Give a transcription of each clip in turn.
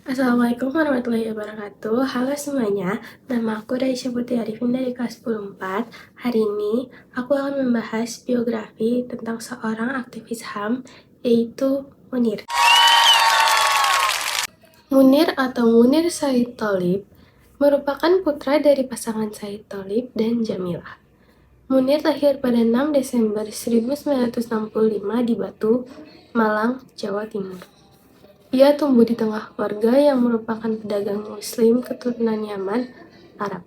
Assalamualaikum warahmatullahi wabarakatuh. Halo semuanya, nama aku Raisya Putri Arifin dari kelas 10 4. Hari ini, aku akan membahas biografi tentang seorang aktivis HAM, yaitu Munir. Munir atau Munir Said Tholib merupakan putra dari pasangan Said Tholib dan Jamilah. Munir lahir pada 6 Desember 1965 di Batu, Malang, Jawa Timur. Ia tumbuh di tengah keluarga yang merupakan pedagang muslim keturunan Yaman, Arab.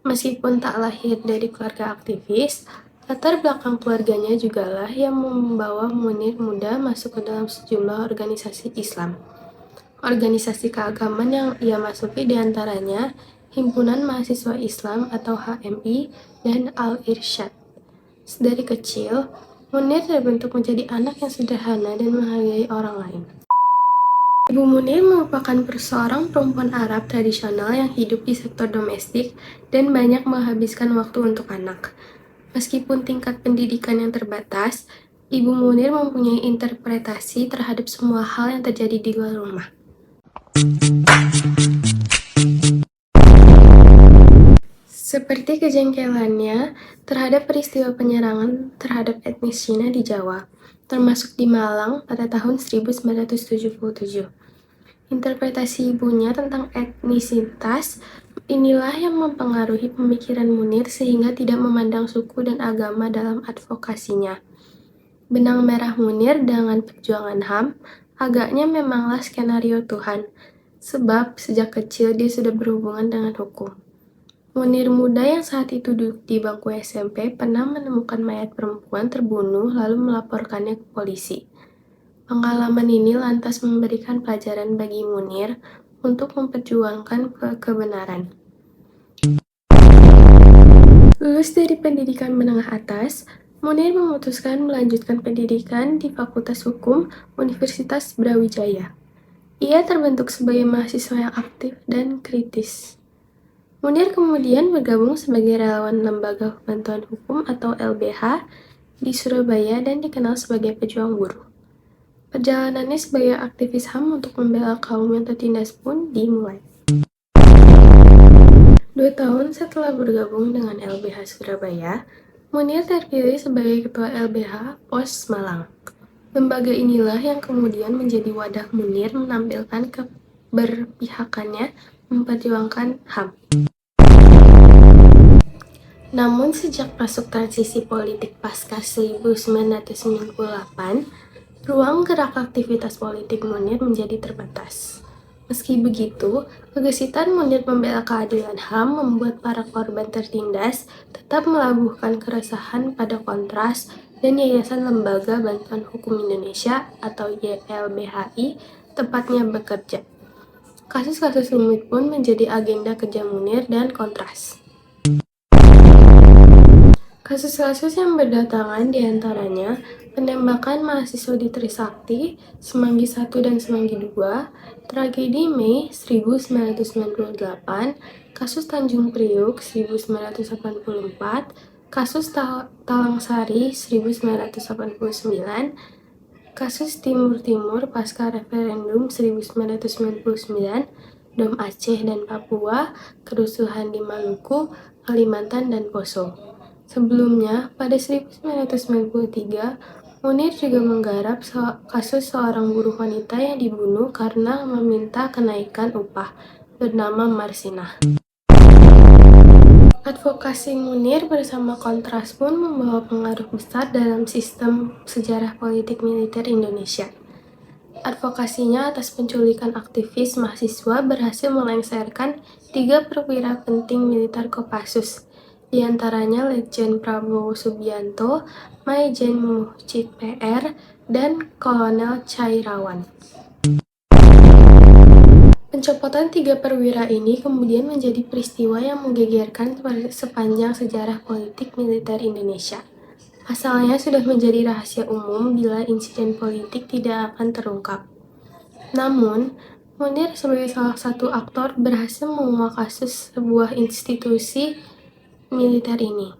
Meskipun tak lahir dari keluarga aktivis, latar belakang keluarganya jugalah yang membawa Munir muda masuk ke dalam sejumlah organisasi Islam. Organisasi keagamaan yang ia masuki diantaranya Himpunan Mahasiswa Islam atau HMI dan Al-Irsyad. Dari kecil, Munir terbentuk menjadi anak yang sederhana dan menghargai orang lain. Ibu Munir merupakan seorang perempuan Arab tradisional yang hidup di sektor domestik dan banyak menghabiskan waktu untuk anak. Meskipun tingkat pendidikan yang terbatas, Ibu Munir mempunyai interpretasi terhadap semua hal yang terjadi di luar rumah. Seperti kejengkelannya terhadap peristiwa penyerangan terhadap etnis Cina di Jawa, termasuk di Malang pada tahun 1977. Interpretasi ibunya tentang etnisitas inilah yang mempengaruhi pemikiran Munir sehingga tidak memandang suku dan agama dalam advokasinya. Benang merah Munir dengan perjuangan HAM agaknya memanglah skenario Tuhan, sebab sejak kecil dia sudah berhubungan dengan hukum. Munir muda yang saat itu duduk di bangku SMP pernah menemukan mayat perempuan terbunuh lalu melaporkannya ke polisi. Pengalaman ini lantas memberikan pelajaran bagi Munir untuk memperjuangkan kebenaran. Lulus dari pendidikan menengah atas, Munir memutuskan melanjutkan pendidikan di Fakultas Hukum Universitas Brawijaya. Ia terbentuk sebagai mahasiswa yang aktif dan kritis. Munir kemudian bergabung sebagai relawan Lembaga Bantuan Hukum atau LBH di Surabaya dan dikenal sebagai pejuang buruh. Perjalanannya sebagai aktivis HAM untuk membela kaum yang tertindas pun dimulai. 2 tahun setelah bergabung dengan LBH Surabaya, Munir terpilih sebagai Ketua LBH POS Malang. Lembaga inilah yang kemudian menjadi wadah Munir menampilkan keberpihakannya memperjuangkan HAM. Namun sejak masuk transisi politik pasca 1998, ruang gerak aktivitas politik Munir menjadi terbatas. Meski begitu, kegesitan Munir membela keadilan HAM membuat para korban tertindas tetap melabuhkan keresahan pada Kontras dan Yayasan Lembaga Bantuan Hukum Indonesia atau YLBHI tempatnya bekerja. Kasus-kasus rumit pun menjadi agenda kerja Munir dan Kontras. Kasus-kasus yang berdatangan diantaranya penembakan mahasiswa di Trisakti, Semanggi 1 dan Semanggi 2, tragedi Mei 1998, kasus Tanjung Priuk 1984, kasus Talangsari 1989, kasus Timur Timur pasca referendum 1999, Dom Aceh dan Papua, kerusuhan di Maluku, Kalimantan, dan Poso. Sebelumnya, pada 1993, Munir juga menggarap kasus seorang buruh wanita yang dibunuh karena meminta kenaikan upah, bernama Marsinah. Advokasi Munir bersama Kontras pun membawa pengaruh besar dalam sistem sejarah politik militer Indonesia. Advokasinya atas penculikan aktivis mahasiswa berhasil melengsarkan 3 perwira penting militer Kopassus, di antaranya Letjen Prabowo Subianto, Maijen Muhcid PR, dan Kolonel Cairawan. Pencopotan 3 perwira ini kemudian menjadi peristiwa yang menggegerkan sepanjang sejarah politik militer Indonesia. Pasalnya sudah menjadi rahasia umum bila insiden politik tidak akan terungkap. Namun, Munir sebagai salah satu aktor berhasil mengungkap kasus sebuah institusi militer ini.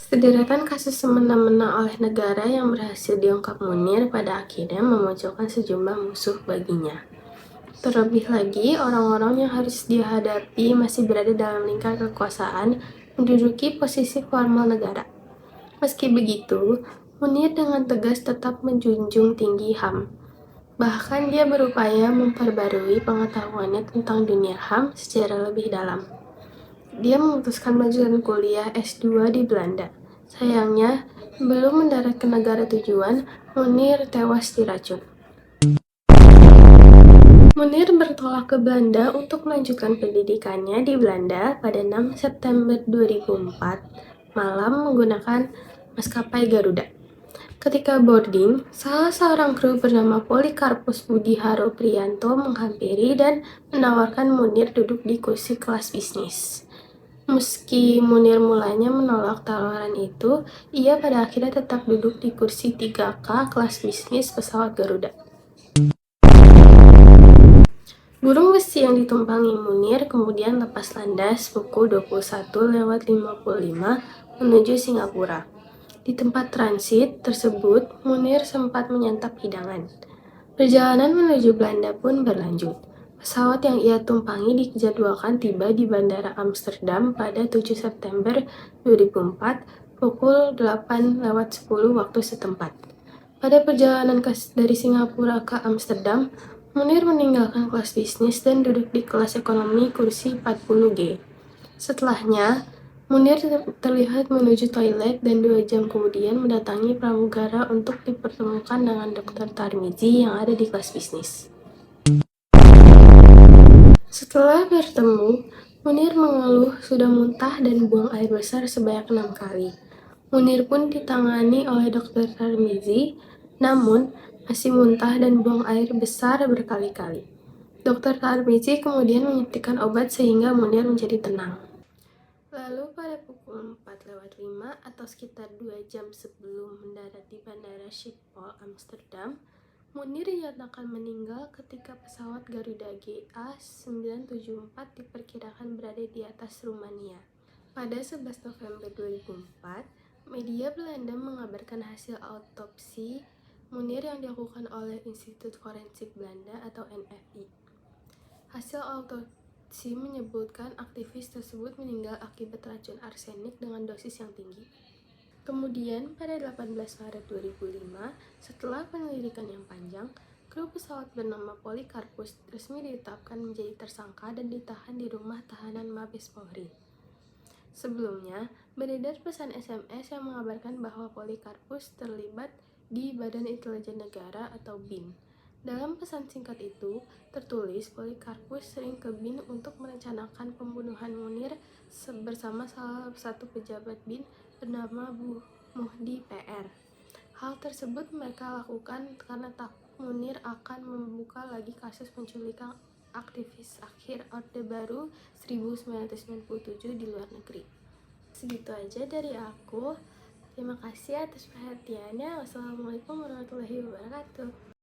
Sederetan kasus semena-mena oleh negara yang berhasil diungkap Munir pada akhirnya memunculkan sejumlah musuh baginya. Terlebih lagi, orang-orang yang harus dihadapi masih berada dalam lingkar kekuasaan, menduduki posisi formal negara. Meski begitu, Munir dengan tegas tetap menjunjung tinggi HAM. Bahkan dia berupaya memperbarui pengetahuannya tentang dunia HAM secara lebih dalam. Dia memutuskan melanjutkan kuliah S2 di Belanda. Sayangnya, belum mendarat ke negara tujuan, Munir tewas diracun. Munir bertolak ke Belanda untuk melanjutkan pendidikannya di Belanda pada 6 September 2004 malam menggunakan maskapai Garuda. Ketika boarding, salah seorang kru bernama Polikarpus Budi Haro Priyanto menghampiri dan menawarkan Munir duduk di kursi kelas bisnis. Meski Munir mulanya menolak tawaran itu, ia pada akhirnya tetap duduk di kursi 3K kelas bisnis pesawat Garuda. Burung besi yang ditumpangi Munir kemudian lepas landas pukul 21.55 menuju Singapura. Di tempat transit tersebut, Munir sempat menyantap hidangan. Perjalanan menuju Belanda pun berlanjut. Pesawat yang ia tumpangi dijadwalkan tiba di Bandara Amsterdam pada 7 September 2004 pukul 8.10 waktu setempat. Pada perjalanan dari Singapura ke Amsterdam, Munir meninggalkan kelas bisnis dan duduk di kelas ekonomi kursi 40G. Setelahnya, Munir terlihat menuju toilet dan 2 jam kemudian mendatangi pramugara untuk dipertemukan dengan Dr. Tarmizi yang ada di kelas bisnis. Setelah bertemu, Munir mengeluh sudah muntah dan buang air besar sebanyak 6 kali. Munir pun ditangani oleh Dr. Tarmizi, namun masih muntah dan buang air besar berkali-kali. Dr. Tarmizi kemudian menyuntikkan obat sehingga Munir menjadi tenang. Lalu pada pukul 4.05 atau sekitar 2 jam sebelum mendarat di Bandara Schiphol, Amsterdam, Munir dinyatakan meninggal ketika pesawat Garuda GA974 diperkirakan berada di atas Rumania. Pada 11 November 2004, media Belanda mengabarkan hasil autopsi Munir yang dilakukan oleh Institut Forensik Belanda atau NFI. Hasil autopsi menyebutkan aktivis tersebut meninggal akibat racun arsenik dengan dosis yang tinggi. Kemudian, pada 18 Maret 2005, setelah penyelidikan yang panjang, kru pesawat bernama Polikarpus resmi ditetapkan menjadi tersangka dan ditahan di rumah tahanan Mabes Polri. Sebelumnya, beredar pesan SMS yang mengabarkan bahwa Polikarpus terlibat di Badan Intelijen Negara atau BIN. Dalam pesan singkat itu, tertulis Polikarpus sering ke BIN untuk merencanakan pembunuhan Munir bersama salah satu pejabat BIN bernama Bu Muhdi PR. Hal tersebut mereka lakukan karena takut Munir akan membuka lagi kasus penculikan aktivis akhir Orde Baru 1997 di luar negeri. Segitu aja dari aku. Terima kasih atas perhatiannya. Wassalamualaikum warahmatullahi wabarakatuh.